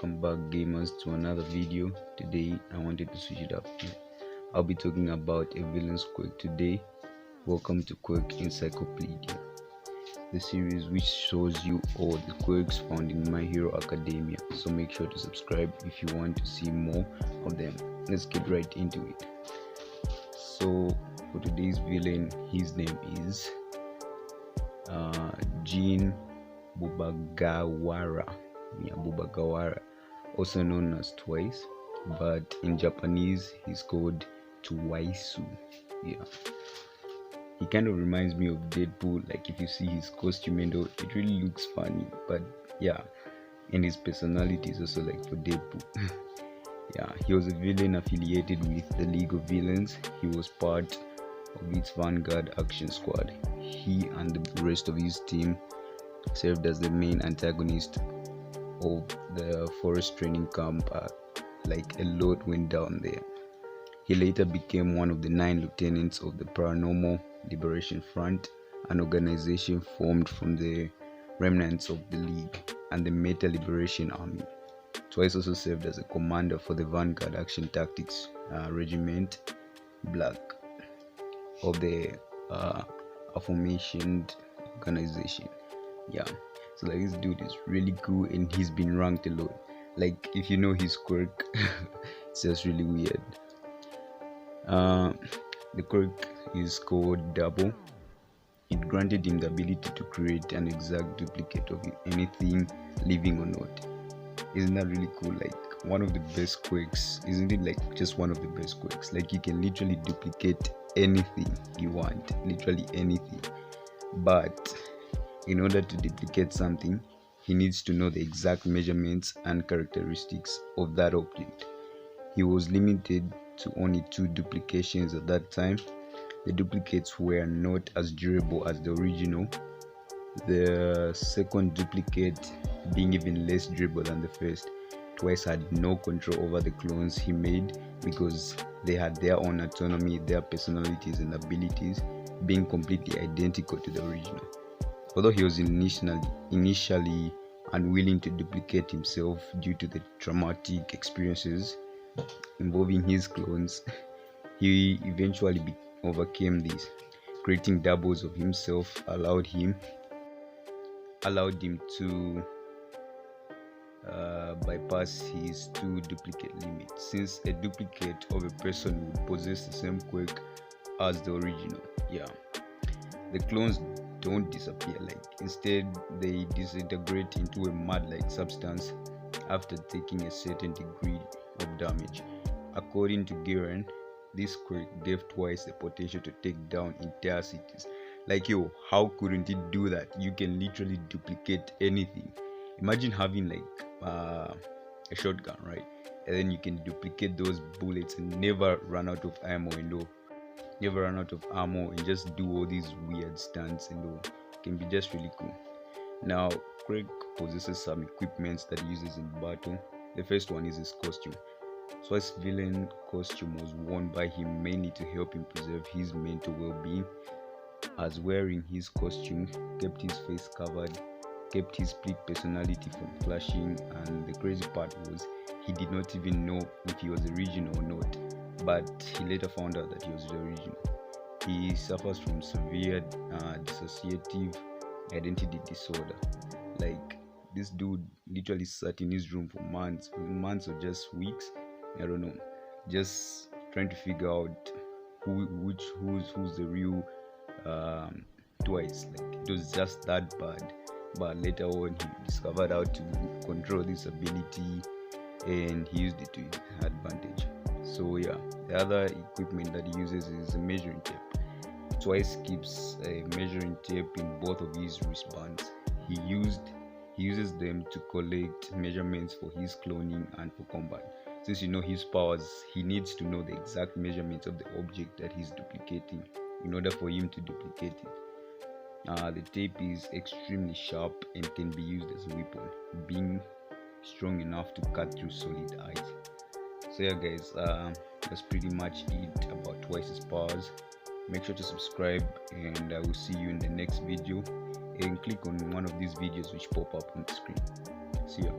welcome back gamers to another video. Today I wanted to switch it up. I'll be talking about a villain's quirk today. Welcome to Quirk Encyclopedia, the series which shows you all the quirks found in My Hero Academia. So make sure to subscribe if you want to see more of them. Let's get right into it. So for today's villain, his name is Jin Bubagawara, also known as Twice, but in Japanese he's called Twaisu. He kind of reminds me of Deadpool. Like if you see his costume and all, it really looks funny, but and his personality is also like for Deadpool. He was a villain affiliated with the League of Villains. He was part of its Vanguard action squad. He and the rest of his team served as the main antagonist of the forest training camp. Like a lot went down there. He later became one of the 9 lieutenants of the Paranormal Liberation Front, an organization formed from the remnants of the League and the Meta Liberation Army. Twice also served as a commander for the Vanguard Action Tactics Regiment Black of the aforementioned organization. So like this dude is really cool and he's been ranked a lot. Like if you know his quirk, it's just really weird. The quirk is called Double. It granted him the ability to create an exact duplicate of anything, living or not. Isn't that really cool? Like one of the best quirks, isn't it? Like just one of the best quirks. Like you can literally duplicate anything you want, literally anything. But in order to duplicate something, he needs to know the exact measurements and characteristics of that object. He was limited to only 2 duplications at that time. The duplicates were not as durable as the original, the second duplicate being even less durable than the first. Twice had no control over the clones he made because they had their own autonomy, their personalities and abilities, being completely identical to the original. Although he was initially unwilling to duplicate himself due to the traumatic experiences involving his clones, he eventually overcame this. Creating doubles of himself allowed him to bypass his 2 duplicate limit, since a duplicate of a person would possess the same quirk as the original. The clones don't disappear, like instead they disintegrate into a mud-like substance after taking a certain degree of damage. According to Garen, this quirk gave Twice the potential to take down entire cities. Like how couldn't it do that? You can literally duplicate anything. Imagine having like a shotgun, right? And then you can duplicate those bullets and never run out of ammo and just do all these weird stunts and all. It can be just really cool. Now Craig possesses some equipments that he uses in battle. The first one is his costume. So his villain costume was worn by him mainly to help him preserve his mental well-being, as wearing his costume kept his face covered, kept his split personality from clashing, and the crazy part was he did not even know if he was original or not, but he later found out that he was the original. He suffers from severe dissociative identity disorder. Like this dude literally sat in his room for months or just weeks, I don't know, just trying to figure out who's the real Twice. Like it was just that bad. But later on he discovered how to control this ability and he used it to his advantage. So the other equipment that he uses is a measuring tape. Twice keeps a measuring tape in both of his wristbands. He uses them to collect measurements for his cloning and for combat. Since you know his powers, he needs to know the exact measurements of the object that he's duplicating in order for him to duplicate it. The tape is extremely sharp and can be used as a weapon, being strong enough to cut through solid ice. So guys, that's pretty much it about Twice's powers. Make sure to subscribe and I will see you in the next video, and click on one of these videos which pop up on the screen. See ya.